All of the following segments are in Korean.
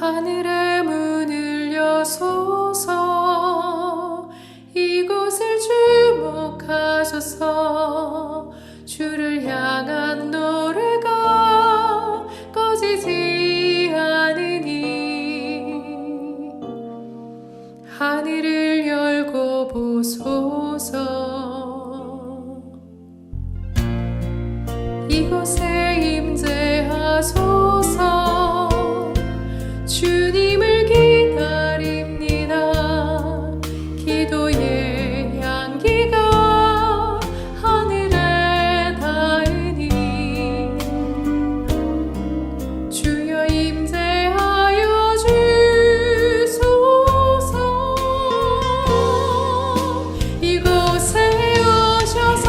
하늘의 문을 여소서. 이곳을 주목하셔서. 주를 향한 노래가 꺼지지 않으니 하늘을 열고 보소서. 이곳에 임재하소서. 주님을 기다립니다. 기도의 향기가 하늘에 닿으니 주여 임재하여 주소서. 이곳에 오셔서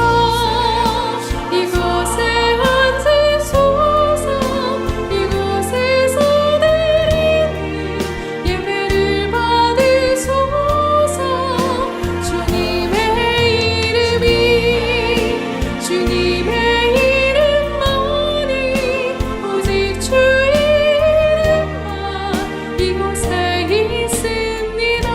이곳에 앉으소서. 이곳에서 드리는 예배를 받으소서. 주님의 이름이 주님의 이름만이 오직 주 이름만 이곳에 있습니다.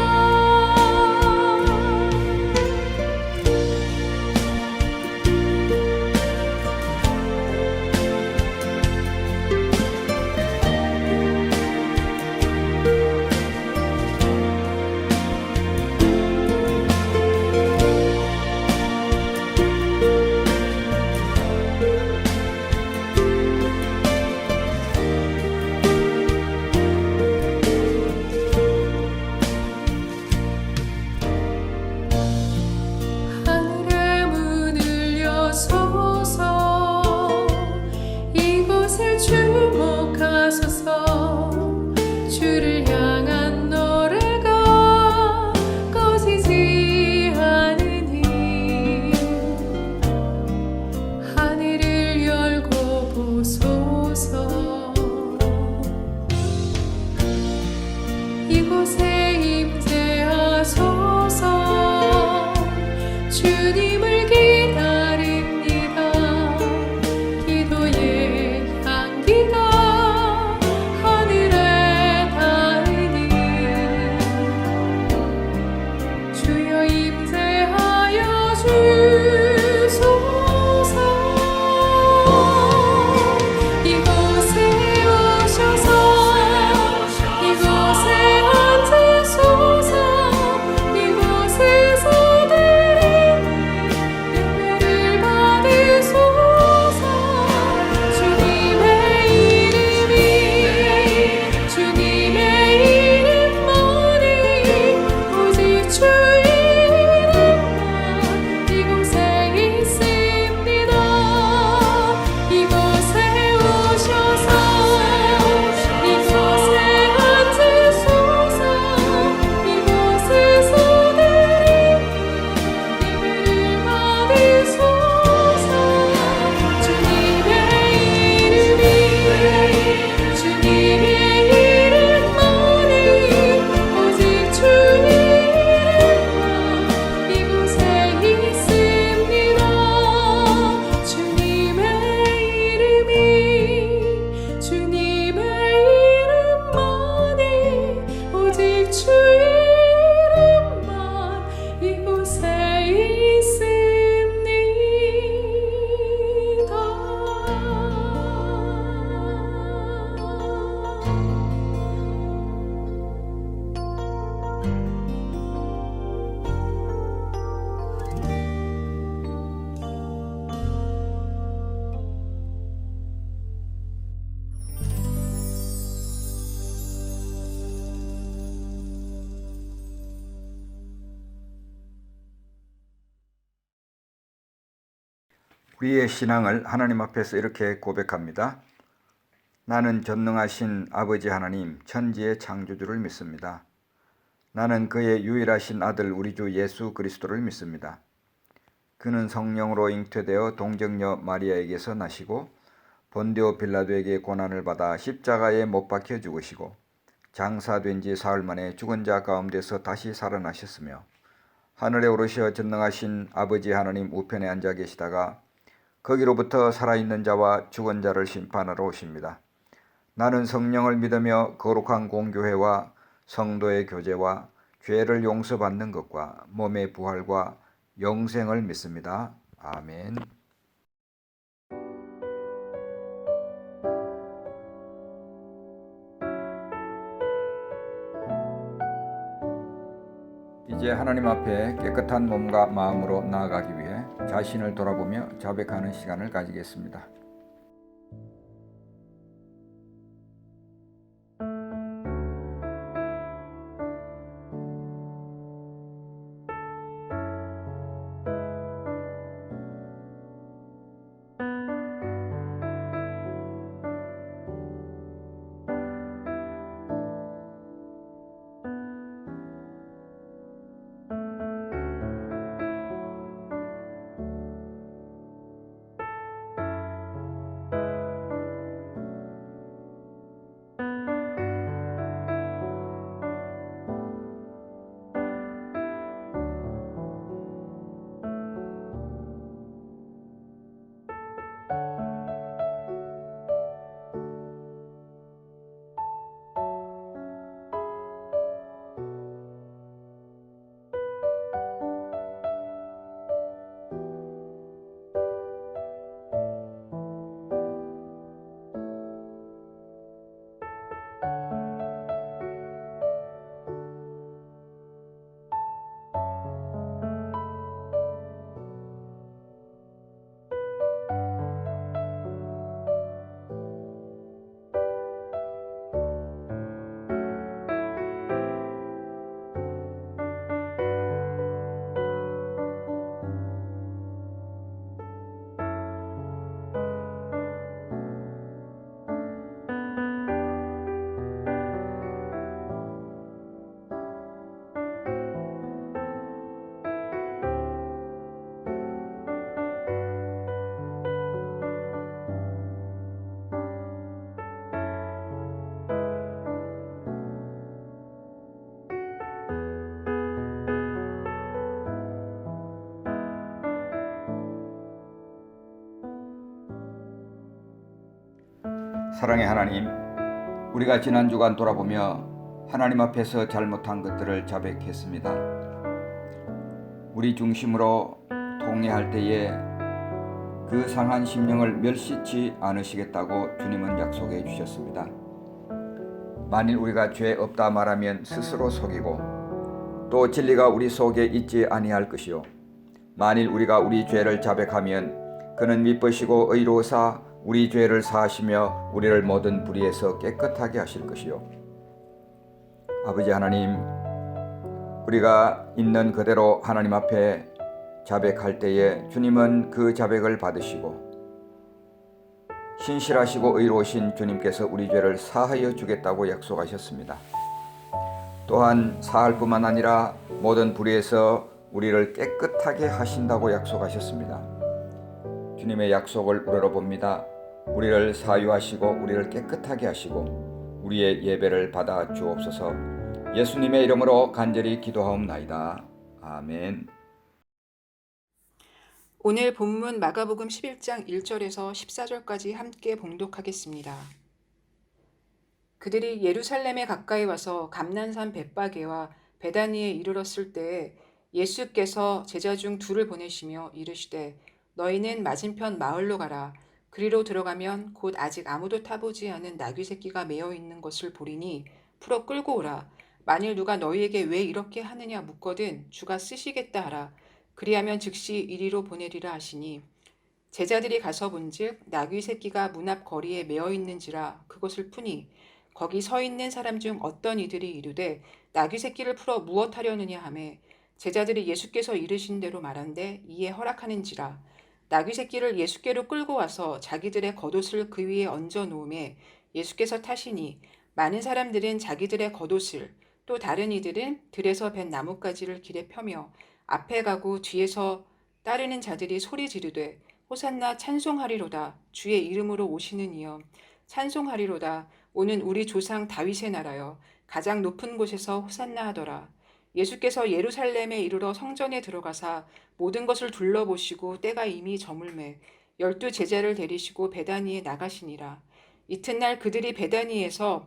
하늘의 문을 여소서. 이곳을 주목하소서. 주를 향한 노래가 꺼지지 않으니 하늘을 열고 보소서. 이곳에 임재하소서. 주님을 기다립니다. 기도의 향기가 하늘에 닿으니 주여 임재하여 주소서. 이곳에 오셔서 이곳에 앉으소서. 이곳에서 드리는 예배를 받으소서. 주님의 이름이 주님의 이름만이 오직 주 이름만 이곳에 있습니다. 이곳에 오셔서 이곳에 앉으소서. 이곳에서 드리는 예배를 받으소서. 주님의 이름이 주님의 이름만이 오직 주 이름만 이곳에 있습니다. 주님의 이름이 주님의 이름만이 오직 주 이름만 이곳에 있습니다. 우리의 신앙을 하나님 앞에서 이렇게 고백합니다. 나는 전능하신 아버지 하나님, 천지의 창조주를 믿습니다. 나는 그의 유일하신 아들 우리 주 예수 그리스도를 믿습니다. 그는 성령으로 잉태되어 동정녀 마리아에게서 나시고 본디오 빌라도에게 고난을 받아 십자가에 못 박혀 죽으시고 장사된 지 사흘 만에 죽은 자 가운데서 다시 살아나셨으며 하늘에 오르셔 전능하신 아버지 하나님 우편에 앉아 계시다가 거기로부터 살아있는 자와 죽은 자를 심판하러 오십니다. 나는 성령을 믿으며 거룩한 공교회와 성도의 교제와 죄를 용서받는 것과 몸의 부활과 영생을 믿습니다. 아멘. 이제 하나님 앞에 깨끗한 몸과 마음으로 나아가기 위해 자신을 돌아보며 자백하는 시간을 가지겠습니다. 사랑의 하나님, 우리가 지난 주간 돌아보며 하나님 앞에서 잘못한 것들을 자백했습니다. 우리 중심으로 통회할 때에 그 상한 심령을 멸시치 않으시겠다고 주님은 약속해 주셨습니다. 만일 우리가 죄 없다 말하면 스스로 속이고 또 진리가 우리 속에 있지 아니할 것이요, 만일 우리가 우리 죄를 자백하면 그는 미쁘시고 의로우사 우리 죄를 사하시며 우리를 모든 불의에서 깨끗하게 하실 것이요. 아버지 하나님, 우리가 있는 그대로 하나님 앞에 자백할 때에 주님은 그 자백을 받으시고 신실하시고 의로우신 주님께서 우리 죄를 사하여 주겠다고 약속하셨습니다. 또한 사할 뿐만 아니라 모든 불의에서 우리를 깨끗하게 하신다고 약속하셨습니다. 주님의 약속을 우러러봅니다. 우리를 사유하시고 우리를 깨끗하게 하시고 우리의 예배를 받아 주옵소서. 예수님의 이름으로 간절히 기도하옵나이다. 아멘. 오늘 본문 마가복음 11장 1절에서 14절까지 함께 봉독하겠습니다. 그들이 예루살렘에 가까이 와서 감난산 벳바게와 베다니에 이르렀을 때에 예수께서 제자 중 둘을 보내시며 이르시되 너희는 맞은편 마을로 가라. 그리로 들어가면 곧 아직 아무도 타보지 않은 나귀 새끼가 매어 있는 것을 보리니 풀어 끌고 오라. 만일 누가 너희에게 왜 이렇게 하느냐 묻거든 주가 쓰시겠다 하라. 그리하면 즉시 이리로 보내리라 하시니 제자들이 가서 본즉 나귀 새끼가 문 앞 거리에 매어 있는지라 그것을 푸니 거기 서 있는 사람 중 어떤 이들이 이르되 나귀 새끼를 풀어 무엇하려느냐 하매 제자들이 예수께서 이르신 대로 말한대 이에 허락하는지라. 나귀 새끼를 예수께로 끌고 와서 자기들의 겉옷을 그 위에 얹어 놓음에 예수께서 타시니 많은 사람들은 자기들의 겉옷을 또 다른 이들은 들에서 벤 나뭇가지를 길에 펴며 앞에 가고 뒤에서 따르는 자들이 소리 지르되 호산나 찬송하리로다. 주의 이름으로 오시는 이여 찬송하리로다. 오는 우리 조상 다윗의 나라여 가장 높은 곳에서 호산나 하더라. 예수께서 예루살렘에 이르러 성전에 들어가사 모든 것을 둘러보시고 때가 이미 저물매 12 제자를 데리시고 베다니에 나가시니라. 이튿날 그들이 베다니에서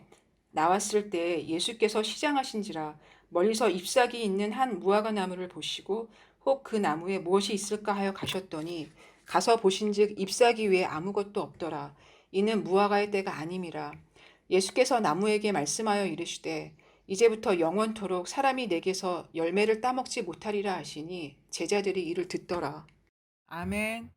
나왔을 때 예수께서 시장하신지라 멀리서 잎사귀 있는 한 무화과 나무를 보시고 혹 그 나무에 무엇이 있을까 하여 가셨더니 가서 보신즉 잎사귀 외에 아무것도 없더라. 이는 무화과의 때가 아님이라. 예수께서 나무에게 말씀하여 이르시되 이제부터 영원토록 사람이 내게서 열매를 따먹지 못하리라 하시니 제자들이 이를 듣더라. 아멘.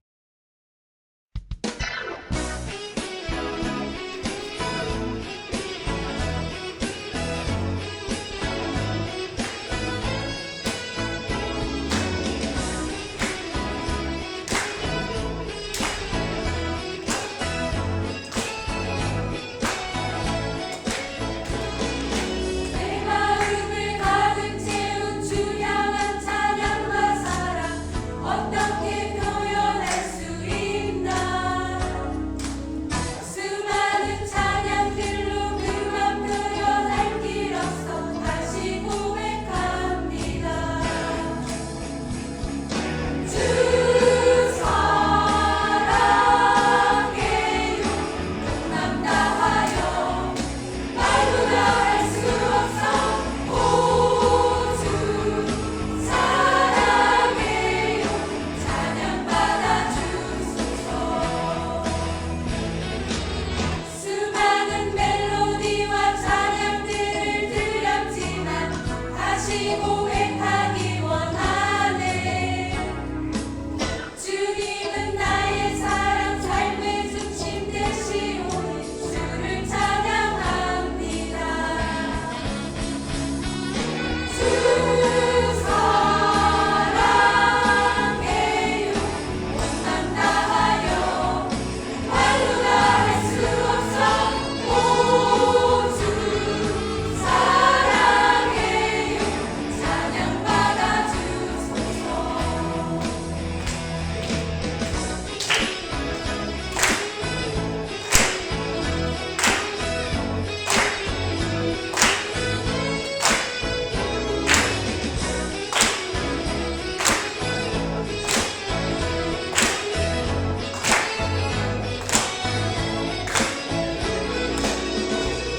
내 마음을 가득 채운 주 향한 찬양과 사랑 어떻게 표현할 수 있나 수많은 찬양들로 그만 표현할 길 없어 다시 고백합니다 주 사랑해요 남 다하여 말로 다 할 수 없어 오주 사랑해요 찬양받아 주소서 수많은 멜로디와 찬양들을 드렸지만 다시 고백하기 원하네 주님은 나의 사랑 삶의 중심 되시오니 주를 찬양합니다 주 사랑해요 온맘 다하여 말로 다 할 수 없어 오주 사랑해요 찬양받아 주소서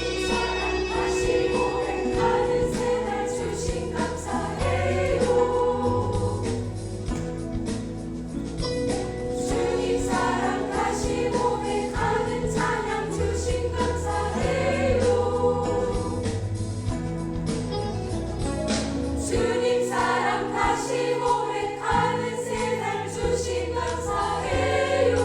사랑하시 고백하는 새날 주신 감사해요 주님 사랑 다시 고백하는 찬양 주신 감사해요 주님 사랑 다시 고백하는 새날 주신 감사해요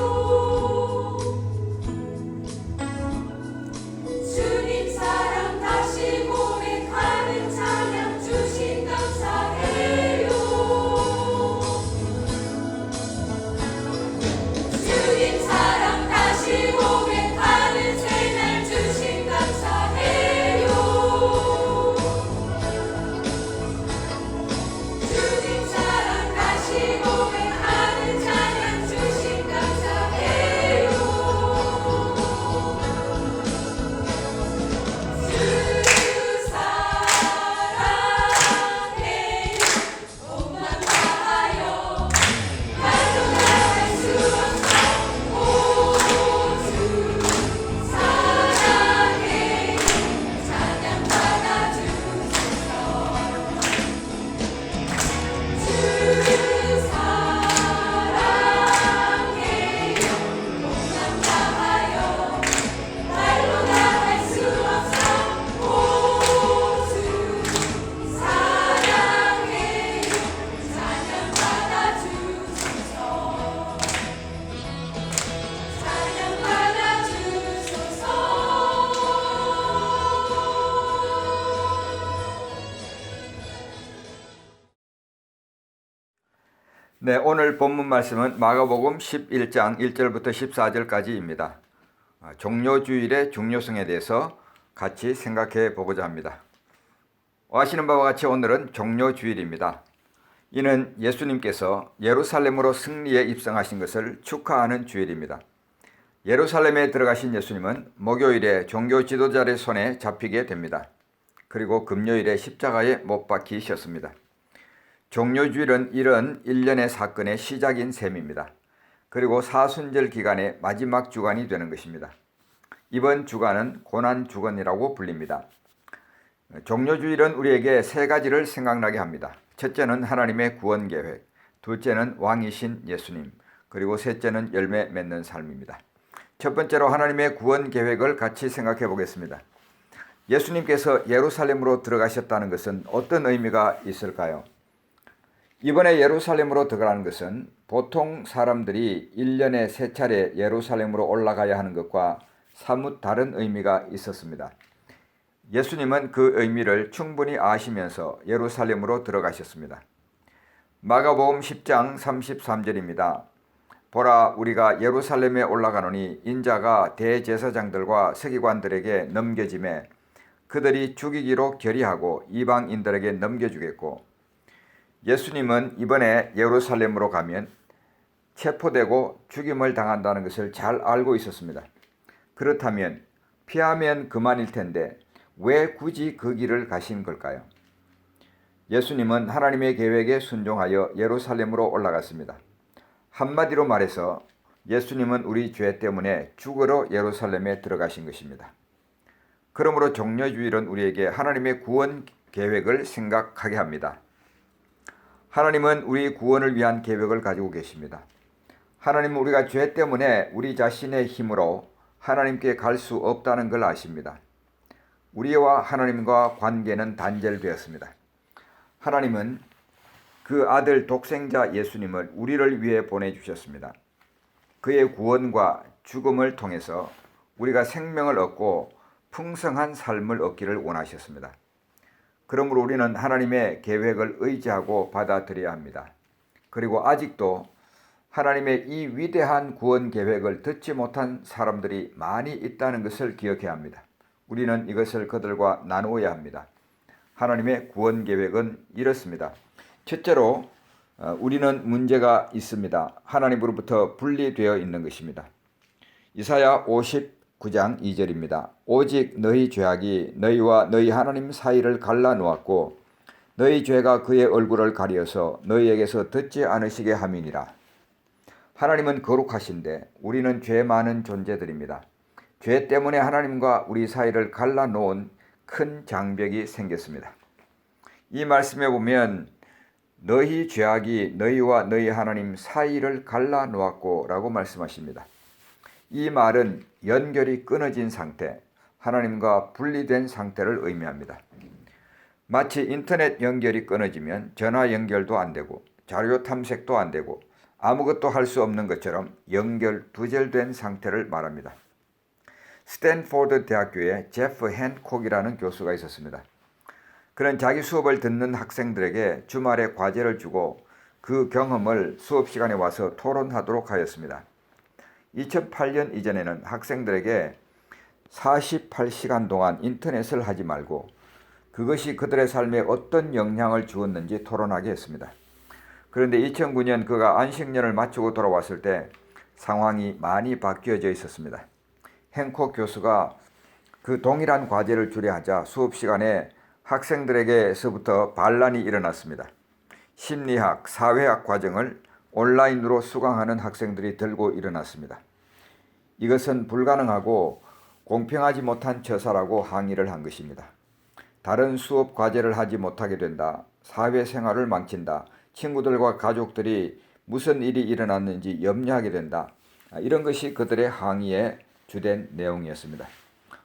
주님 사랑 다시 고백하는 찬양 주신 감사해요 주님 사랑 다시 고백하는 새날 주신 감사해요 주님 사랑 다시 고백하는 찬양 주신 감사해요 주 사랑해요 온맘 다하여 말로 다 할 수 없어 오주 사랑해요 찬양받아 주소서 주 사랑해요 온맘 다하여 말로 다 할 수 없어 오주 사랑해요 찬양받아 주소서 찬양받아 주소서 네, 오늘 본문 말씀은 마가복음 11장 1절부터 14절까지입니다. 종료주일의 중요성에 대해서 같이 생각해 보고자 합니다. 아시는 바와 같이 오늘은 종료주일입니다. 이는 예수님께서 예루살렘으로 승리에 입성하신 것을 축하하는 주일입니다. 예루살렘에 들어가신 예수님은 목요일에 종교 지도자의 손에 잡히게 됩니다. 그리고 금요일에 십자가에 못 박히셨습니다. 종료주일은 이런 일련의 사건의 시작인 셈입니다. 그리고 사순절 기간의 마지막 주간이 되는 것입니다. 이번 주간은 고난주간이라고 불립니다. 종료주일은 우리에게 세 가지를 생각나게 합니다. 첫째는 하나님의 구원 계획, 둘째는 왕이신 예수님, 그리고 셋째는 열매 맺는 삶입니다. 첫 번째로 하나님의 구원 계획을 같이 생각해 보겠습니다. 예수님께서 예루살렘으로 들어가셨다는 것은 어떤 의미가 있을까요? 이번에 예루살렘으로 들어가는 것은 보통 사람들이 1년에 3차례 예루살렘으로 올라가야 하는 것과 사뭇 다른 의미가 있었습니다. 예수님은 그 의미를 충분히 아시면서 예루살렘으로 들어가셨습니다. 마가복음 10장 33절입니다. 보라, 우리가 예루살렘에 올라가노니 인자가 대제사장들과 서기관들에게 넘겨짐에 그들이 죽이기로 결의하고 이방인들에게 넘겨주겠고, 예수님은 이번에 예루살렘으로 가면 체포되고 죽임을 당한다는 것을 잘 알고 있었습니다. 그렇다면 피하면 그만일 텐데 왜 굳이 그 길을 가신 걸까요? 예수님은 하나님의 계획에 순종하여 예루살렘으로 올라갔습니다. 한마디로 말해서 예수님은 우리 죄 때문에 죽으러 예루살렘에 들어가신 것입니다. 그러므로 종려주일은 우리에게 하나님의 구원 계획을 생각하게 합니다. 하나님은 우리 구원을 위한 계획을 가지고 계십니다. 하나님은 우리가 죄 때문에 우리 자신의 힘으로 하나님께 갈 수 없다는 걸 아십니다. 우리와 하나님과 관계는 단절되었습니다. 하나님은 그 아들 독생자 예수님을 우리를 위해 보내주셨습니다. 그의 구원과 죽음을 통해서 우리가 생명을 얻고 풍성한 삶을 얻기를 원하셨습니다. 그러므로 우리는 하나님의 계획을 의지하고 받아들여야 합니다. 그리고 아직도 하나님의 이 위대한 구원 계획을 듣지 못한 사람들이 많이 있다는 것을 기억해야 합니다. 우리는 이것을 그들과 나누어야 합니다. 하나님의 구원 계획은 이렇습니다. 첫째로 우리는 문제가 있습니다. 하나님으로부터 분리되어 있는 것입니다. 이사야 59장 2절입니다. 오직 너희 죄악이 너희와 너희 하나님 사이를 갈라놓았고 너희 죄가 그의 얼굴을 가려서 너희에게서 듣지 않으시게 함이니라. 하나님은 거룩하신데 우리는 죄 많은 존재들입니다. 죄 때문에 하나님과 우리 사이를 갈라놓은 큰 장벽이 생겼습니다. 이 말씀에 보면 너희 죄악이 너희와 너희 하나님 사이를 갈라놓았고 라고 말씀하십니다. 이 말은 연결이 끊어진 상태, 하나님과 분리된 상태를 의미합니다. 마치 인터넷 연결이 끊어지면 전화 연결도 안 되고 자료 탐색도 안 되고 아무것도 할 수 없는 것처럼 연결 두절된 상태를 말합니다. 스탠포드 대학교에 제프 핸콕이라는 교수가 있었습니다. 그는 자기 수업을 듣는 학생들에게 주말에 과제를 주고 그 경험을 수업 시간에 와서 토론하도록 하였습니다. 2008년 이전에는 학생들에게 48시간 동안 인터넷을 하지 말고 그것이 그들의 삶에 어떤 영향을 주었는지 토론하게 했습니다. 그런데 2009년 그가 안식년을 마치고 돌아왔을 때 상황이 많이 바뀌어져 있었습니다. 핸콕 교수가 그 동일한 과제를 주려 하자 수업 시간에 학생들에게서부터 반란이 일어났습니다. 심리학, 사회학 과정을 온라인으로 수강하는 학생들이 들고 일어났습니다. 이것은 불가능하고 공평하지 못한 처사라고 항의를 한 것입니다. 다른 수업 과제를 하지 못하게 된다. 사회생활을 망친다. 친구들과 가족들이 무슨 일이 일어났는지 염려하게 된다. 이런 것이 그들의 항의의 주된 내용이었습니다.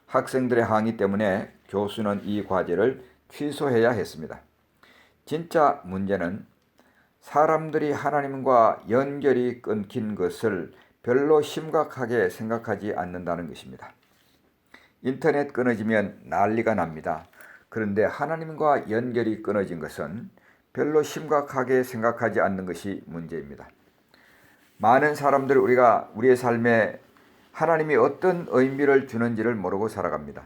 학생들의 항의 때문에 교수는 이 과제를 취소해야 했습니다. 진짜 문제는 사람들이 하나님과 연결이 끊긴 것을 별로 심각하게 생각하지 않는다는 것입니다. 인터넷 끊어지면 난리가 납니다. 그런데 하나님과 연결이 끊어진 것은 별로 심각하게 생각하지 않는 것이 문제입니다. 많은 사람들이 우리의 삶에 하나님이 어떤 의미를 주는지를 모르고 살아갑니다.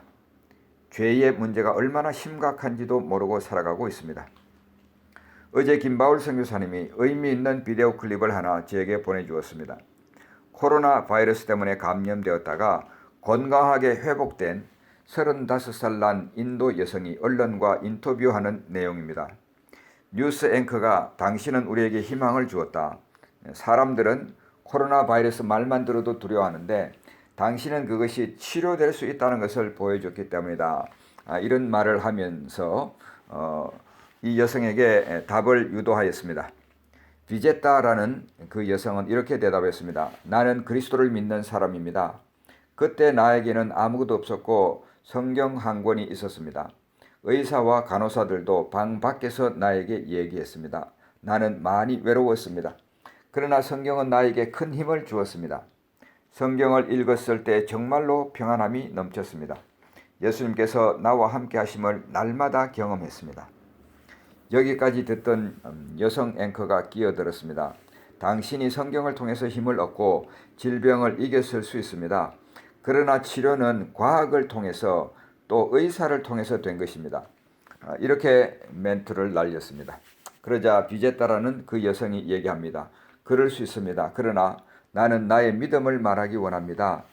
죄의 문제가 얼마나 심각한지도 모르고 살아가고 있습니다. 어제 김바울 선교사님이 의미 있는 비디오 클립을 하나 저에게 보내주었습니다. 코로나 바이러스 때문에 감염되었다가 건강하게 회복된 35살 난 인도 여성이 언론과 인터뷰하는 내용입니다. 뉴스 앵커가 당신은 우리에게 희망을 주었다. 사람들은 코로나 바이러스 말만 들어도 두려워하는데 당신은 그것이 치료될 수 있다는 것을 보여줬기 때문이다. 이런 말을 하면서 이 여성에게 답을 유도하였습니다. 비제타라는 그 여성은 이렇게 대답했습니다. 나는 그리스도를 믿는 사람입니다. 그때 나에게는 아무것도 없었고 성경 한 권이 있었습니다. 의사와 간호사들도 방 밖에서 나에게 얘기했습니다. 나는 많이 외로웠습니다. 그러나 성경은 나에게 큰 힘을 주었습니다. 성경을 읽었을 때 정말로 평안함이 넘쳤습니다. 예수님께서 나와 함께 하심을 날마다 경험했습니다. 여기까지 듣던 여성 앵커가 끼어들었습니다. 당신이 성경을 통해서 힘을 얻고 질병을 이겼을 수 있습니다. 그러나 치료는 과학을 통해서 또 의사를 통해서 된 것입니다. 이렇게 멘트를 날렸습니다. 그러자 비제타라는 그 여성이 얘기합니다. 그럴 수 있습니다. 그러나 나는 나의 믿음을 말하기 원합니다.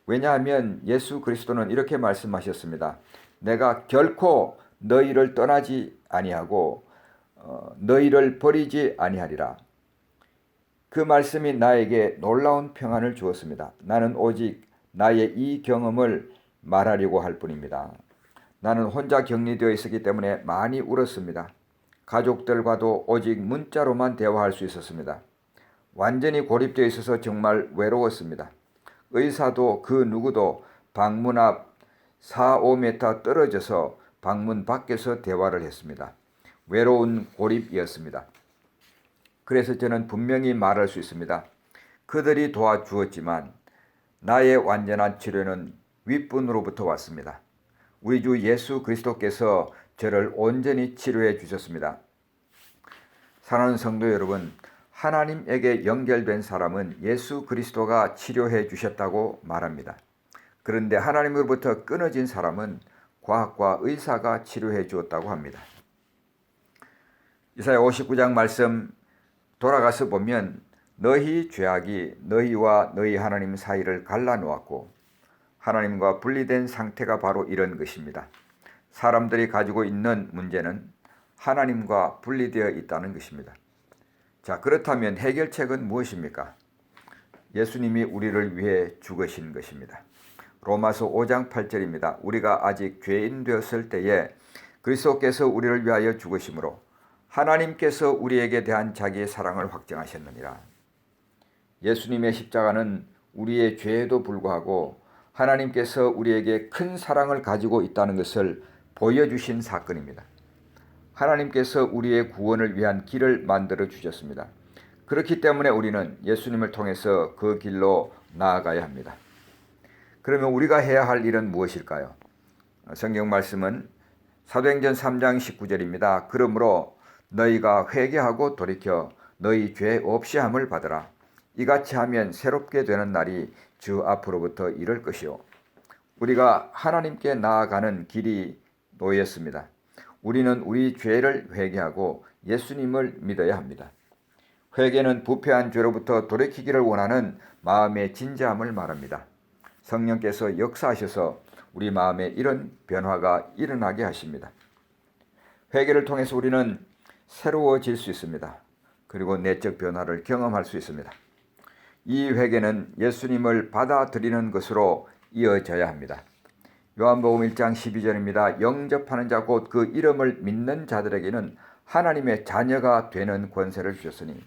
왜냐하면 예수 그리스도는 이렇게 말씀하셨습니다. 내가 결코 너희를 떠나지 아니하고 너희를 버리지 아니하리라. 그 말씀이 나에게 놀라운 평안을 주었습니다. 나는 오직 나의 이 경험을 말하려고 할 뿐입니다. 나는 혼자 격리되어 있었기 때문에 많이 울었습니다. 가족들과도 오직 문자로만 대화할 수 있었습니다. 완전히 고립되어 있어서 정말 외로웠습니다. 의사도 그 누구도 방문 앞 4-5m 떨어져서 방문 밖에서 대화를 했습니다. 외로운 고립이었습니다. 그래서 저는 분명히 말할 수 있습니다. 그들이 도와주었지만 나의 완전한 치료는 윗분으로부터 왔습니다. 우리 주 예수 그리스도께서 저를 온전히 치료해 주셨습니다. 사랑하는 성도 여러분, 하나님에게 연결된 사람은 예수 그리스도가 치료해 주셨다고 말합니다. 그런데 하나님으로부터 끊어진 사람은 과학과 의사가 치료해 주었다고 합니다. 이사야 59장 말씀 돌아가서 보면 너희 죄악이 너희와 너희 하나님 사이를 갈라놓았고 하나님과 분리된 상태가 바로 이런 것입니다. 사람들이 가지고 있는 문제는 하나님과 분리되어 있다는 것입니다. 자, 그렇다면 해결책은 무엇입니까? 예수님이 우리를 위해 죽으신 것입니다. 로마서 5장 8절입니다. 우리가 아직 죄인 되었을 때에 그리스도께서 우리를 위하여 죽으심으로 하나님께서 우리에게 대한 자기의 사랑을 확증하셨느니라. 예수님의 십자가는 우리의 죄에도 불구하고 하나님께서 우리에게 큰 사랑을 가지고 있다는 것을 보여주신 사건입니다. 하나님께서 우리의 구원을 위한 길을 만들어 주셨습니다. 그렇기 때문에 우리는 예수님을 통해서 그 길로 나아가야 합니다. 그러면 우리가 해야 할 일은 무엇일까요? 성경 말씀은 사도행전 3장 19절입니다. 그러므로 너희가 회개하고 돌이켜 너희 죄 없이 함을 받으라. 이같이 하면 새롭게 되는 날이 주 앞으로부터 이를 것이요. 우리가 하나님께 나아가는 길이 놓였습니다. 우리는 우리 죄를 회개하고 예수님을 믿어야 합니다. 회개는 부패한 죄로부터 돌이키기를 원하는 마음의 진지함을 말합니다. 성령께서 역사하셔서 우리 마음에 이런 변화가 일어나게 하십니다. 회개를 통해서 우리는 새로워질 수 있습니다. 그리고 내적 변화를 경험할 수 있습니다. 이 회개는 예수님을 받아들이는 것으로 이어져야 합니다. 요한복음 1장 12절입니다. 영접하는 자 곧 그 이름을 믿는 자들에게는 하나님의 자녀가 되는 권세를 주셨으니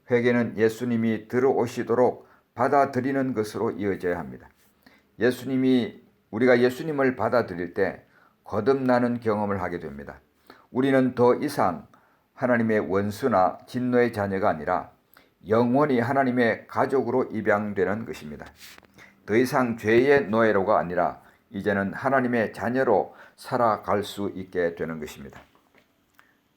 회개는 예수님이 들어오시도록 받아들이는 것으로 이어져야 합니다. 우리가 예수님을 받아들일 때 거듭나는 경험을 하게 됩니다. 우리는 더 이상 하나님의 원수나 진노의 자녀가 아니라 영원히 하나님의 가족으로 입양되는 것입니다. 더 이상 죄의 노예로가 아니라 이제는 하나님의 자녀로 살아갈 수 있게 되는 것입니다.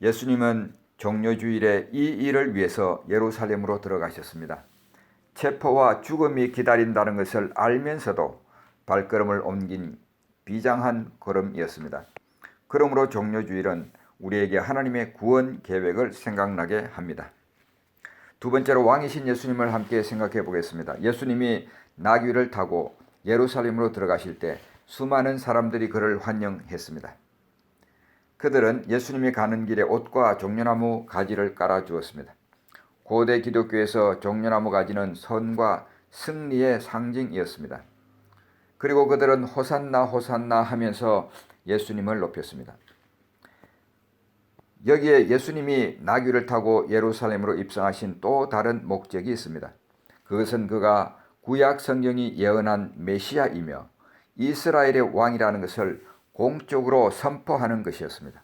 예수님은 종려주일에 이 일을 위해서 예루살렘으로 들어가셨습니다. 체포와 죽음이 기다린다는 것을 알면서도 발걸음을 옮긴 비장한 걸음이었습니다. 그러므로 종려주일은 우리에게 하나님의 구원 계획을 생각나게 합니다. 두 번째로 왕이신 예수님을 함께 생각해 보겠습니다. 예수님이 나귀를 타고 예루살렘으로 들어가실 때 수많은 사람들이 그를 환영했습니다. 그들은 예수님이 가는 길에 옷과 종려나무 가지를 깔아 주었습니다. 고대 기독교에서 종려나무 가지는 선과 승리의 상징이었습니다. 그리고 그들은 호산나 호산나 하면서 예수님을 높였습니다. 여기에 예수님이 나귀를 타고 예루살렘으로 입성하신 또 다른 목적이 있습니다. 그것은 그가 구약 성경이 예언한 메시아이며 이스라엘의 왕이라는 것을 공적으로 선포하는 것이었습니다.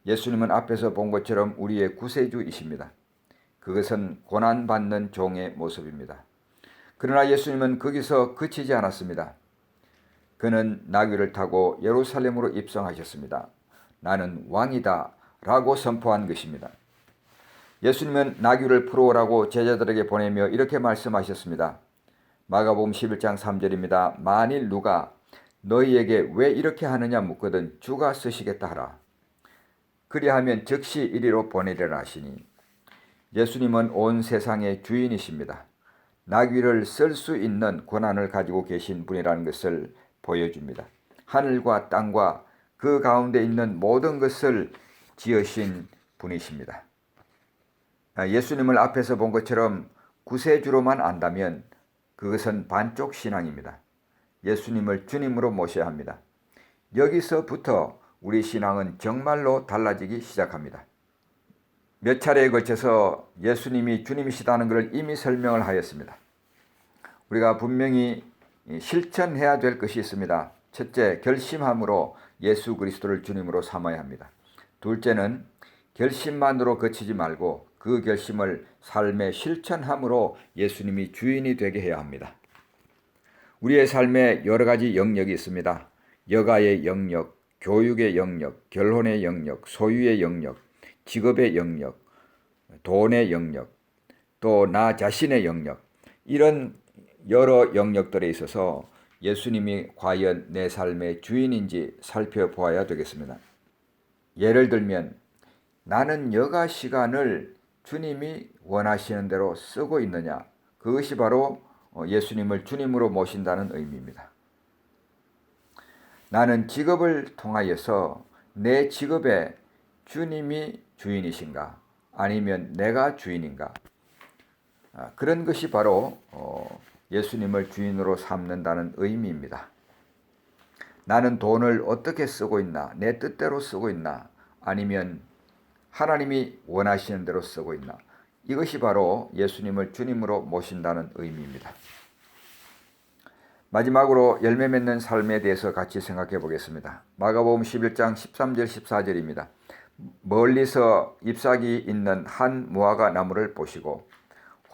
예수님은 앞에서 본 것처럼 우리의 구세주이십니다. 그것은 고난받는 종의 모습입니다. 그러나 예수님은 거기서 그치지 않았습니다. 그는 나귀를 타고 예루살렘으로 입성하셨습니다. 나는 왕이다 라고 선포한 것입니다. 예수님은 나귀를 풀어오라고 제자들에게 보내며 이렇게 말씀하셨습니다. 마가복음 11장 3절입니다. 만일 누가 너희에게 왜 이렇게 하느냐 묻거든 주가 쓰시겠다 하라. 그리하면 즉시 이리로 보내리라 하시니 예수님은 온 세상의 주인이십니다. 나귀를 쓸 수 있는 권한을 가지고 계신 분이라는 것을 보여줍니다. 하늘과 땅과 그 가운데 있는 모든 것을 지으신 분이십니다. 예수님을 앞에서 본 것처럼 구세주로만 안다면 그것은 반쪽 신앙입니다. 예수님을 주님으로 모셔야 합니다. 여기서부터 우리 신앙은 정말로 달라지기 시작합니다. 몇 차례에 걸쳐서 예수님이 주님이시다는 것을 이미 설명을 하였습니다. 우리가 분명히 실천해야 될 것이 있습니다. 첫째, 결심함으로 예수 그리스도를 주님으로 삼아야 합니다. 둘째는 결심만으로 그치지 말고 그 결심을 삶에 실천함으로 예수님이 주인이 되게 해야 합니다. 우리의 삶에 여러 가지 영역이 있습니다. 여가의 영역, 교육의 영역, 결혼의 영역, 소유의 영역, 직업의 영역, 돈의 영역, 또 나 자신의 영역, 이런 여러 영역들에 있어서 예수님이 과연 내 삶의 주인인지 살펴보아야 되겠습니다. 예를 들면 나는 여가 시간을 주님이 원하시는 대로 쓰고 있느냐, 그것이 바로 예수님을 주님으로 모신다는 의미입니다. 나는 직업을 통하여서 내 직업에 주님이 주인이신가 아니면 내가 주인인가, 그런 것이 바로 예수님을 주인으로 삼는다는 의미입니다. 나는 돈을 어떻게 쓰고 있나, 내 뜻대로 쓰고 있나 아니면 하나님이 원하시는 대로 쓰고 있나, 이것이 바로 예수님을 주님으로 모신다는 의미입니다. 마지막으로 열매 맺는 삶에 대해서 같이 생각해 보겠습니다. 마가복음 11장 13절 14절입니다. 멀리서 잎사귀 있는 한 무화과 나무를 보시고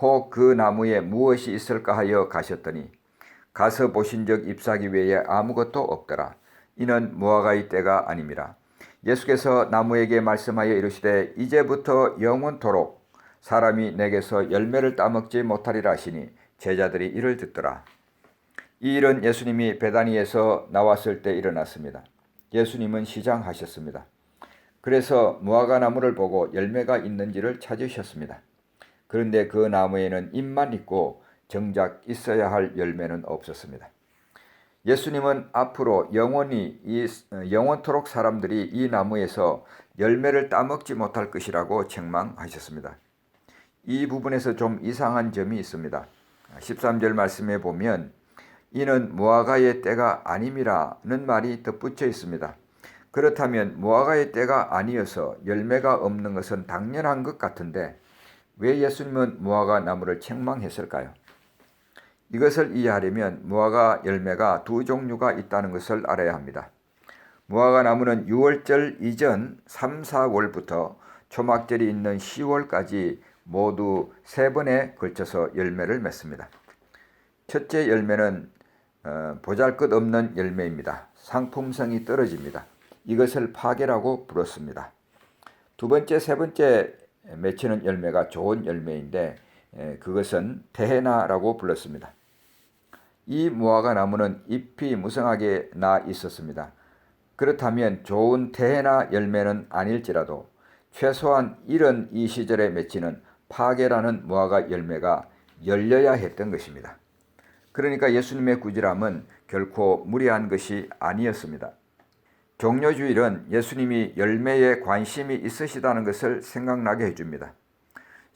혹 그 나무에 무엇이 있을까 하여 가셨더니 가서 보신즉 잎사귀 외에 아무것도 없더라. 이는 무화과의 때가 아님이라. 예수께서 나무에게 말씀하여 이르시되 이제부터 영원토록 사람이 내게서 열매를 따먹지 못하리라 하시니 제자들이 이를 듣더라. 이 일은 예수님이 베다니에서 나왔을 때 일어났습니다. 예수님은 시장하셨습니다. 그래서 무화과 나무를 보고 열매가 있는지를 찾으셨습니다. 그런데 그 나무에는 잎만 있고 정작 있어야 할 열매는 없었습니다. 예수님은 앞으로 영원토록 사람들이 이 나무에서 열매를 따먹지 못할 것이라고 책망하셨습니다. 이 부분에서 좀 이상한 점이 있습니다. 13절 말씀에 보면 이는 무화과의 때가 아님이라는 말이 덧붙여 있습니다. 그렇다면 무화과의 때가 아니어서 열매가 없는 것은 당연한 것 같은데 왜 예수님은 무화과 나무를 책망했을까요? 이것을 이해하려면 무화과 열매가 두 종류가 있다는 것을 알아야 합니다. 무화과 나무는 6월절 이전 3, 4월부터 초막절이 있는 10월까지 모두 3번에 걸쳐서 열매를 맺습니다. 첫째 열매는 보잘것없는 열매입니다. 상품성이 떨어집니다. 이것을 파괴라고 불렀습니다. 두 번째, 세 번째 맺히는 열매가 좋은 열매인데 그것은 테헤나라고 불렀습니다. 이 무화과 나무는 잎이 무성하게 나 있었습니다. 그렇다면 좋은 테헤나 열매는 아닐지라도 최소한 이런 이 시절에 맺히는 파괴라는 무화과 열매가 열려야 했던 것입니다. 그러니까 예수님의 꾸지람은 결코 무리한 것이 아니었습니다. 종려주일은 예수님이 열매에 관심이 있으시다는 것을 생각나게 해줍니다.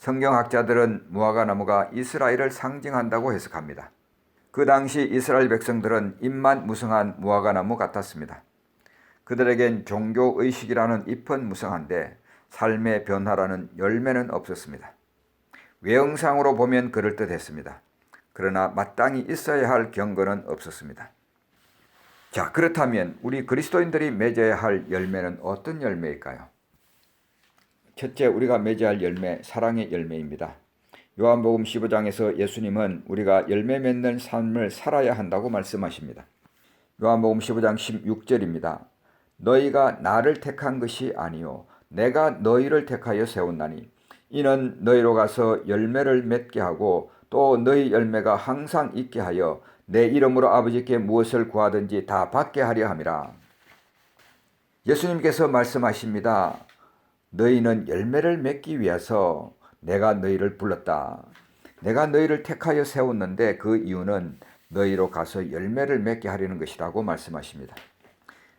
성경학자들은 무화과 나무가 이스라엘을 상징한다고 해석합니다. 그 당시 이스라엘 백성들은 잎만 무성한 무화과 나무 같았습니다. 그들에겐 종교의식이라는 잎은 무성한데 삶의 변화라는 열매는 없었습니다. 외형상으로 보면 그럴듯했습니다. 그러나 마땅히 있어야 할 경건은 없었습니다. 자, 그렇다면 우리 그리스도인들이 맺어야 할 열매는 어떤 열매일까요? 첫째, 우리가 맺어야 할 열매, 사랑의 열매입니다. 요한복음 15장에서 예수님은 우리가 열매 맺는 삶을 살아야 한다고 말씀하십니다. 요한복음 15장 16절입니다. 너희가 나를 택한 것이 아니요 내가 너희를 택하여 세웠나니 이는 너희로 가서 열매를 맺게 하고 또 너희 열매가 항상 있게 하여 내 이름으로 아버지께 무엇을 구하든지 다 받게 하려 함이라. 예수님께서 말씀하십니다. 너희는 열매를 맺기 위해서 내가 너희를 불렀다. 내가 너희를 택하여 세웠는데 그 이유는 너희로 가서 열매를 맺게 하려는 것이라고 말씀하십니다.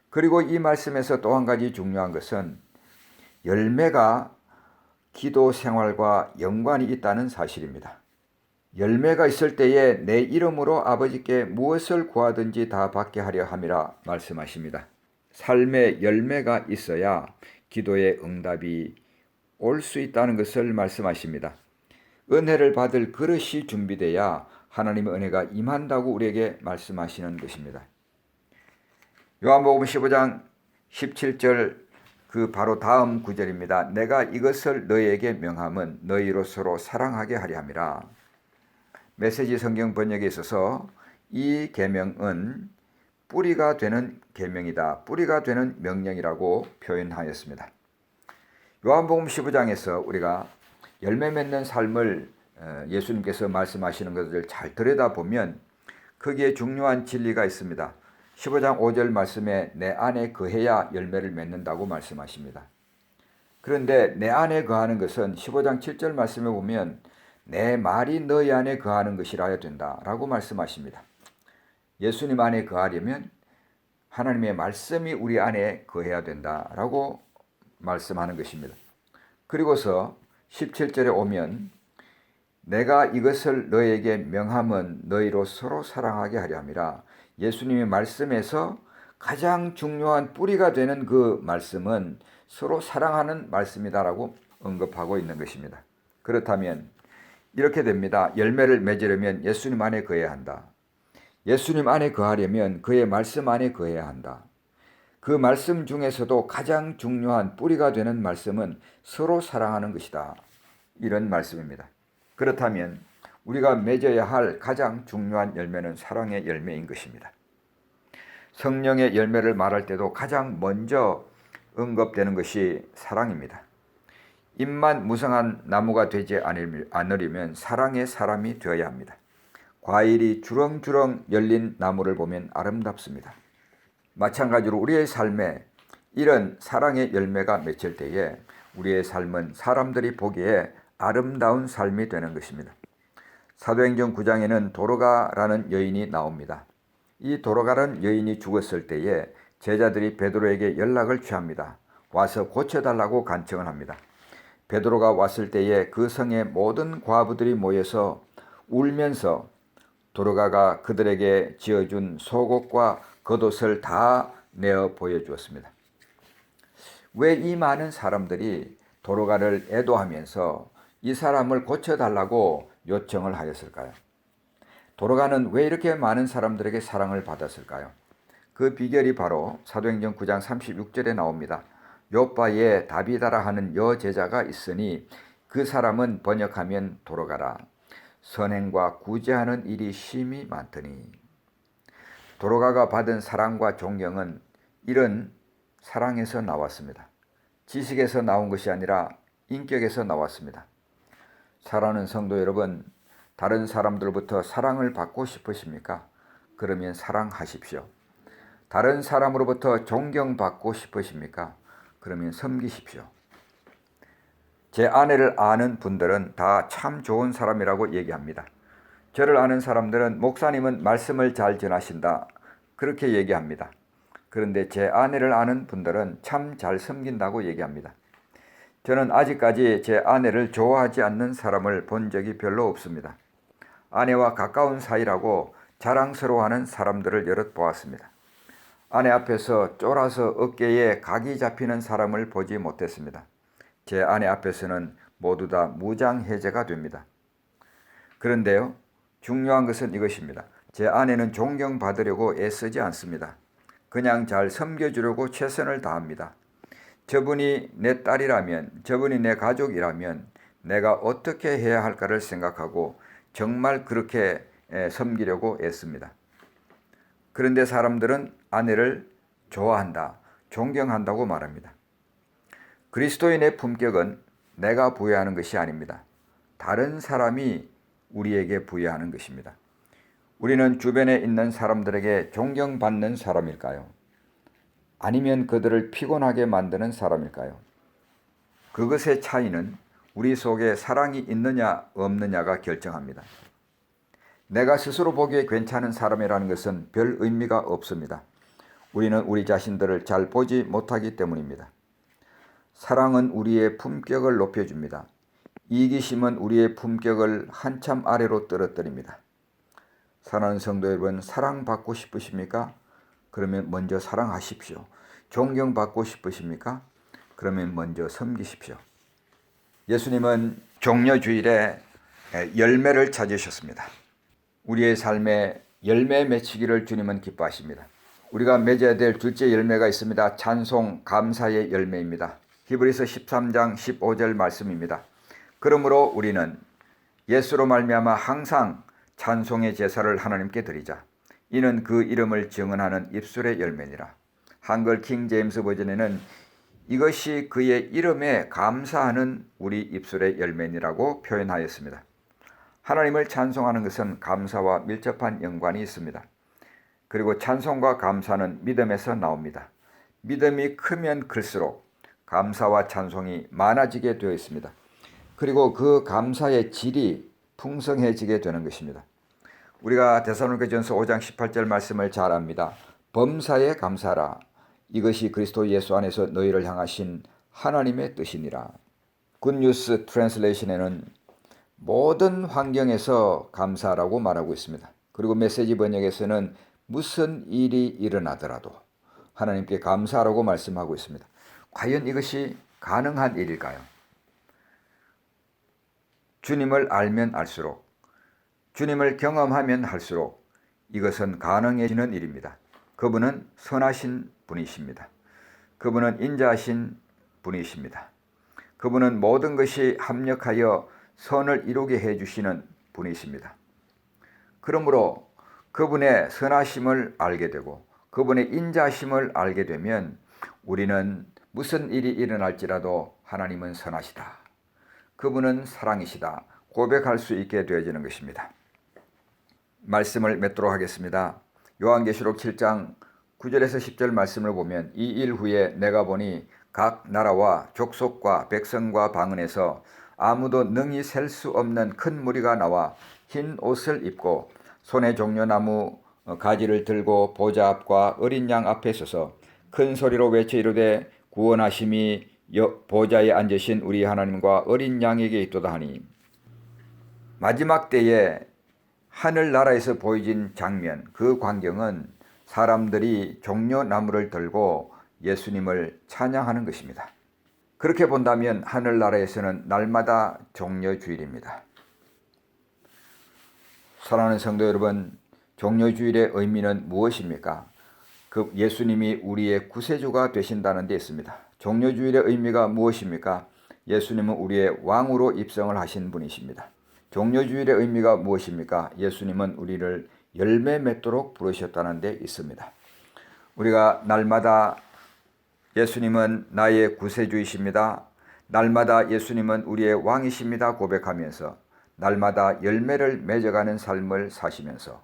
그리고 이 말씀에서 또 한 가지 중요한 것은 열매가 기도 생활과 연관이 있다는 사실입니다. 열매가 있을 때에 내 이름으로 아버지께 무엇을 구하든지 다 받게 하려 함이라 말씀하십니다. 삶에 열매가 있어야 기도의 응답이 올 수 있다는 것을 말씀하십니다. 은혜를 받을 그릇이 준비돼야 하나님의 은혜가 임한다고 우리에게 말씀하시는 것입니다. 요한복음 15장 17절 그 바로 다음 구절입니다. 내가 이것을 너희에게 명함은 너희로 서로 사랑하게 하려 함이라. 메시지 성경 번역에 있어서 이 계명은 뿌리가 되는 계명이다. 뿌리가 되는 명령이라고 표현하였습니다. 요한복음 15장에서 우리가 열매 맺는 삶을 예수님께서 말씀하시는 것을 잘 들여다보면 거기에 중요한 진리가 있습니다. 15장 5절 말씀에 내 안에 거해야 열매를 맺는다고 말씀하십니다. 그런데 내 안에 거하는 것은 15장 7절 말씀에 보면 내 말이 너희 안에 거하는 것이라야 된다라고 말씀하십니다. 예수님 안에 거하려면 하나님의 말씀이 우리 안에 거해야 된다라고 말씀하는 것입니다. 그리고서 17절에 오면 내가 이것을 너희에게 명함은 너희로 서로 사랑하게 하려 함이라. 예수님의 말씀에서 가장 중요한 뿌리가 되는 그 말씀은 서로 사랑하는 말씀이다라고 언급하고 있는 것입니다. 그렇다면 이렇게 됩니다. 열매를 맺으려면 예수님 안에 거해야 한다. 예수님 안에 거하려면 그의 말씀 안에 거해야 한다. 그 말씀 중에서도 가장 중요한 뿌리가 되는 말씀은 서로 사랑하는 것이다. 이런 말씀입니다. 그렇다면 우리가 맺어야 할 가장 중요한 열매는 사랑의 열매인 것입니다. 성령의 열매를 말할 때도 가장 먼저 언급되는 것이 사랑입니다. 잎만 무성한 나무가 되지 않으려면 사랑의 사람이 되어야 합니다. 과일이 주렁주렁 열린 나무를 보면 아름답습니다. 마찬가지로 우리의 삶에 이런 사랑의 열매가 맺힐 때에 우리의 삶은 사람들이 보기에 아름다운 삶이 되는 것입니다. 사도행전 9장에는 도로가라는 여인이 나옵니다. 이 도로가라는 여인이 죽었을 때에 제자들이 베드로에게 연락을 취합니다. 와서 고쳐달라고 간청을 합니다. 베드로가 왔을 때에 그 성의 모든 과부들이 모여서 울면서 도로가가 그들에게 지어준 속옷과 겉옷을 다 내어 보여주었습니다. 왜 이 많은 사람들이 도로가를 애도하면서 이 사람을 고쳐달라고 요청을 하였을까요? 도로가는 왜 이렇게 많은 사람들에게 사랑을 받았을까요? 그 비결이 바로 사도행전 9장 36절에 나옵니다. 요바에 다비다라 하는 여제자가 있으니 그 사람은 번역하면 도로가라. 선행과 구제하는 일이 심히 많더니. 도로가가 받은 사랑과 존경은 이런 사랑에서 나왔습니다. 지식에서 나온 것이 아니라 인격에서 나왔습니다. 사랑하는 성도 여러분, 다른 사람들부터 사랑을 받고 싶으십니까? 그러면 사랑하십시오. 다른 사람으로부터 존경받고 싶으십니까? 그러면 섬기십시오. 제 아내를 아는 분들은 다 참 좋은 사람이라고 얘기합니다. 저를 아는 사람들은 목사님은 말씀을 잘 전하신다 그렇게 얘기합니다. 그런데 제 아내를 아는 분들은 참 잘 섬긴다고 얘기합니다. 저는 아직까지 제 아내를 좋아하지 않는 사람을 본 적이 별로 없습니다. 아내와 가까운 사이라고 자랑스러워하는 사람들을 여럿 보았습니다. 아내 앞에서 쫄아서 어깨에 각이 잡히는 사람을 보지 못했습니다. 제 아내 앞에서는 모두 다 무장해제가 됩니다. 그런데요, 중요한 것은 이것입니다. 제 아내는 존경받으려고 애쓰지 않습니다. 그냥 잘 섬겨주려고 최선을 다합니다. 저분이 내 딸이라면, 저분이 내 가족이라면 내가 어떻게 해야 할까를 생각하고 정말 그렇게 섬기려고 애씁니다. 그런데 사람들은 아내를 좋아한다, 존경한다고 말합니다. 그리스도인의 품격은 내가 부여하는 것이 아닙니다. 다른 사람이 우리에게 부여하는 것입니다. 우리는 주변에 있는 사람들에게 존경받는 사람일까요? 아니면 그들을 피곤하게 만드는 사람일까요? 그것의 차이는 우리 속에 사랑이 있느냐 없느냐가 결정합니다. 내가 스스로 보기에 괜찮은 사람이라는 것은 별 의미가 없습니다. 우리는 우리 자신들을 잘 보지 못하기 때문입니다. 사랑은 우리의 품격을 높여줍니다. 이기심은 우리의 품격을 한참 아래로 떨어뜨립니다. 사랑하는 성도 여러분, 사랑받고 싶으십니까? 그러면 먼저 사랑하십시오. 존경받고 싶으십니까? 그러면 먼저 섬기십시오. 예수님은 종려주일에 열매를 찾으셨습니다. 우리의 삶에 열매 맺히기를 주님은 기뻐하십니다. 우리가 맺어야 될 둘째 열매가 있습니다. 찬송, 감사의 열매입니다. 히브리서 13장 15절 말씀입니다. 그러므로 우리는 예수로 말미암아 항상 찬송의 제사를 하나님께 드리자. 이는 그 이름을 증언하는 입술의 열매니라. 한글 킹 제임스 버전에는 이것이 그의 이름에 감사하는 우리 입술의 열매니라고 표현하였습니다. 하나님을 찬송하는 것은 감사와 밀접한 연관이 있습니다. 그리고 찬송과 감사는 믿음에서 나옵니다. 믿음이 크면 클수록 감사와 찬송이 많아지게 되어 있습니다. 그리고 그 감사의 질이 풍성해지게 되는 것입니다. 우리가 데살로니가전서 5장 18절 말씀을 잘 압니다. 범사에 감사하라. 이것이 그리스도 예수 안에서 너희를 향하신 하나님의 뜻이니라. 굿뉴스 트랜슬레이션에는 모든 환경에서 감사하라고 말하고 있습니다. 그리고 메시지 번역에서는 무슨 일이 일어나더라도 하나님께 감사하라고 말씀하고 있습니다. 과연 이것이 가능한 일일까요? 주님을 알면 알수록, 주님을 경험하면 할수록 이것은 가능해지는 일입니다. 그분은 선하신 분이십니다. 그분은 인자하신 분이십니다. 그분은 모든 것이 합력하여 선을 이루게 해주시는 분이십니다. 그러므로 그분의 선하심을 알게 되고 그분의 인자심을 알게 되면 우리는 무슨 일이 일어날지라도 하나님은 선하시다, 그분은 사랑이시다 고백할 수 있게 되어지는 것입니다. 말씀을 맺도록 하겠습니다. 요한계시록 7장 9절에서 10절 말씀을 보면 이 일 후에 내가 보니 각 나라와 족속과 백성과 방언에서 아무도 능히 셀 수 없는 큰 무리가 나와 흰 옷을 입고 손에 종려나무 가지를 들고 보좌 앞과 어린 양 앞에 서서 큰 소리로 외쳐 이르되 구원하심이 보좌에 앉으신 우리 하나님과 어린 양에게 있도다 하니, 마지막 때에 하늘나라에서 보여진 장면, 그 광경은 사람들이 종려나무를 들고 예수님을 찬양하는 것입니다. 그렇게 본다면 하늘나라에서는 날마다 종려주일입니다. 사랑하는 성도 여러분, 종려주일의 의미는 무엇입니까? 그 예수님이 우리의 구세주가 되신다는 데 있습니다. 종려주일의 의미가 무엇입니까? 예수님은 우리의 왕으로 입성을 하신 분이십니다. 종려주일의 의미가 무엇입니까? 예수님은 우리를 열매 맺도록 부르셨다는 데 있습니다. 우리가 날마다 예수님은 나의 구세주이십니다, 날마다 예수님은 우리의 왕이십니다 고백하면서 날마다 열매를 맺어가는 삶을 사시면서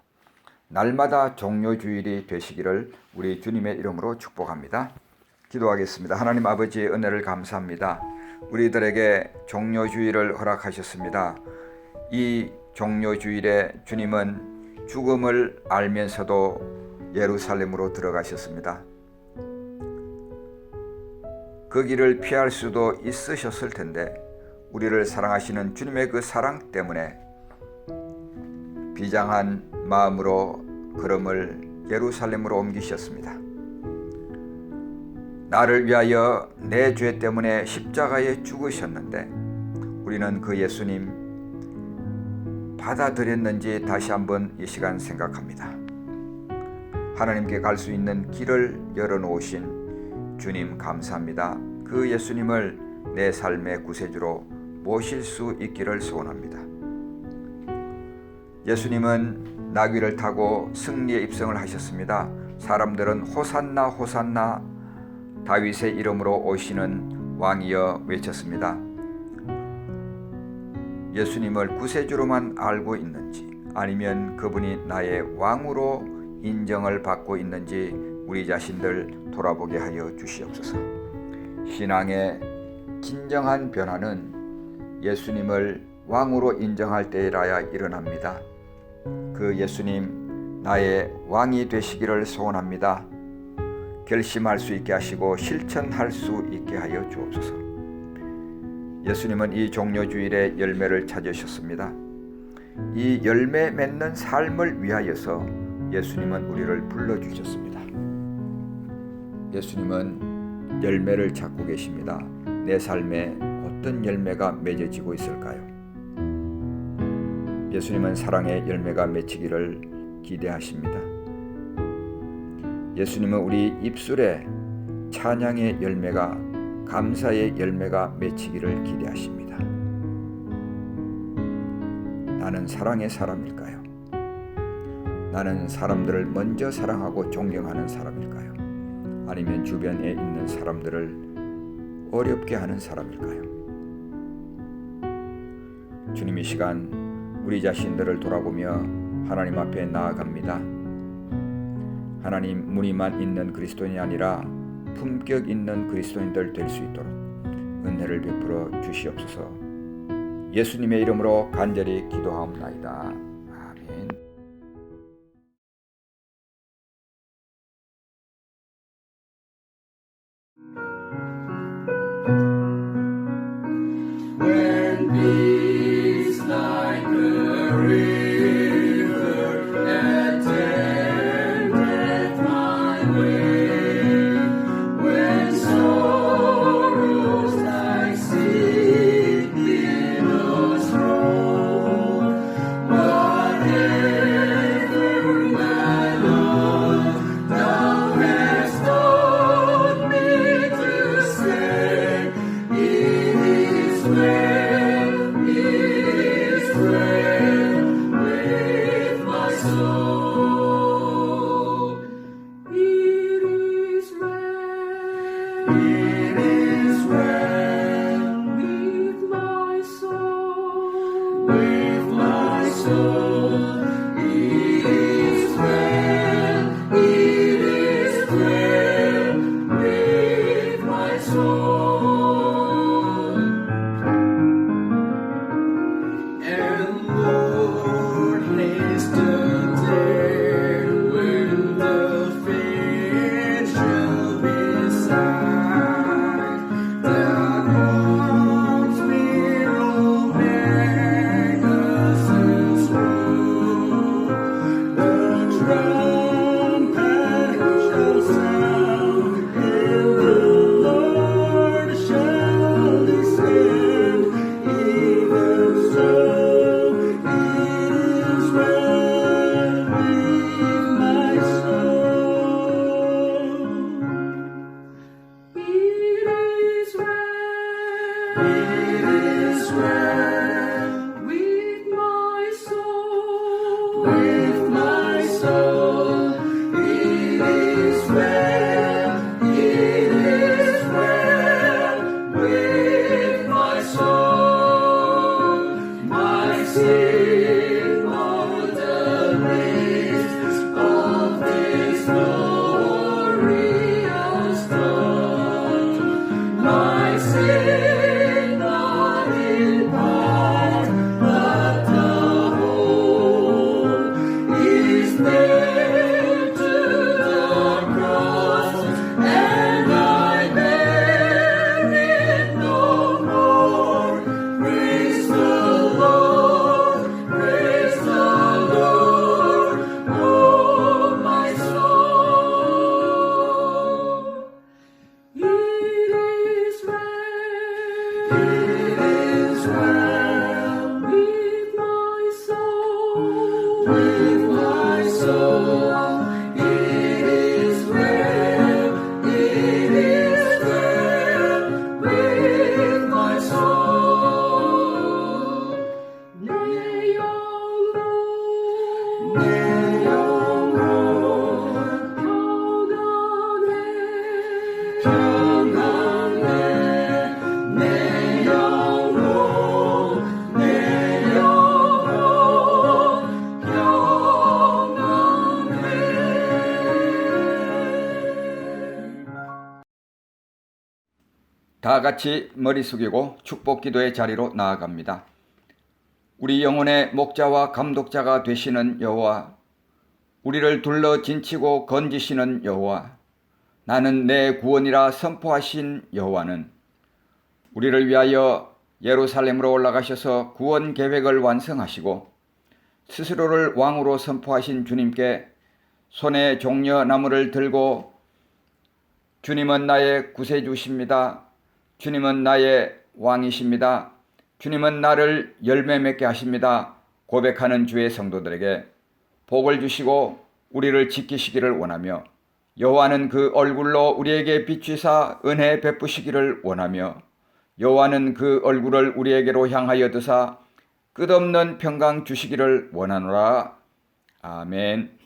날마다 종려주일이 되시기를 우리 주님의 이름으로 축복합니다. 기도하겠습니다. 하나님 아버지의 은혜를 감사합니다. 우리들에게 종려주일을 허락하셨습니다. 이 종려주일에 주님은 죽음을 알면서도 예루살렘으로 들어가셨습니다. 그 길을 피할 수도 있으셨을 텐데 우리를 사랑하시는 주님의 그 사랑 때문에 비장한 마음으로 걸음을 예루살렘으로 옮기셨습니다. 나를 위하여 내 죄 때문에 십자가에 죽으셨는데 우리는 그 예수님 받아들였는지 다시 한번 이 시간 생각합니다. 하나님께 갈 수 있는 길을 열어놓으신 주님 감사합니다. 그 예수님을 내 삶의 구세주로 모실 수 있기를 소원합니다. 예수님은 나귀를 타고 승리의 입성을 하셨습니다. 사람들은 호산나 호산나 다윗의 이름으로 오시는 왕이여 외쳤습니다. 예수님을 구세주로만 알고 있는지 아니면 그분이 나의 왕으로 인정을 받고 있는지 우리 자신들 돌아보게 하여 주시옵소서. 신앙의 진정한 변화는 예수님을 왕으로 인정할 때라야 일어납니다. 그 예수님 나의 왕이 되시기를 소원합니다. 결심할 수 있게 하시고 실천할 수 있게 하여 주옵소서. 예수님은 이 종려주일에 열매를 찾으셨습니다. 이 열매 맺는 삶을 위하여서 예수님은 우리를 불러주셨습니다. 예수님은 열매를 찾고 계십니다. 내 삶에 어떤 열매가 맺어지고 있을까요? 예수님은 사랑의 열매가 맺히기를 기대하십니다. 예수님은 우리 입술에 찬양의 열매가, 감사의 열매가 맺히기를 기대하십니다. 나는 사랑의 사람일까요? 나는 사람들을 먼저 사랑하고 존경하는 사람일까요? 아니면 주변에 있는 사람들을 어렵게 하는 사람일까요? 주님 이 시간 우리 자신들을 돌아보며 하나님 앞에 나아갑니다. 하나님 무늬만 있는 그리스도인이 아니라 품격 있는 그리스도인들 될 수 있도록 은혜를 베풀어 주시옵소서. 예수님의 이름으로 간절히 기도하옵나이다. 아멘. When peace like a river attendeth my way, when sorrows like sea billows roll, whatever my Lord thou hast taught me to say, it is well with my soul. It is well with my soul. With my soul. It is well with my soul. And Lord, hasten day when the faith shall be sight. 다 같이 머리 숙이고 축복 기도의 자리로 나아갑니다. 우리 영혼의 목자와 감독자가 되시는 여호와, 우리를 둘러 진치고 건지시는 여호와, 나는 내 구원이라 선포하신 여호와는 우리를 위하여 예루살렘으로 올라가셔서 구원 계획을 완성하시고 스스로를 왕으로 선포하신 주님께 손에 종려나무를 들고 주님은 나의 구세주십니다. 주님은 나의 왕이십니다. 주님은 나를 열매 맺게 하십니다. 고백하는 주의 성도들에게 복을 주시고 우리를 지키시기를 원하며 여호와는 그 얼굴로 우리에게 비추사 은혜 베푸시기를 원하며 여호와는 그 얼굴을 우리에게로 향하여 드사 끝없는 평강 주시기를 원하노라. 아멘.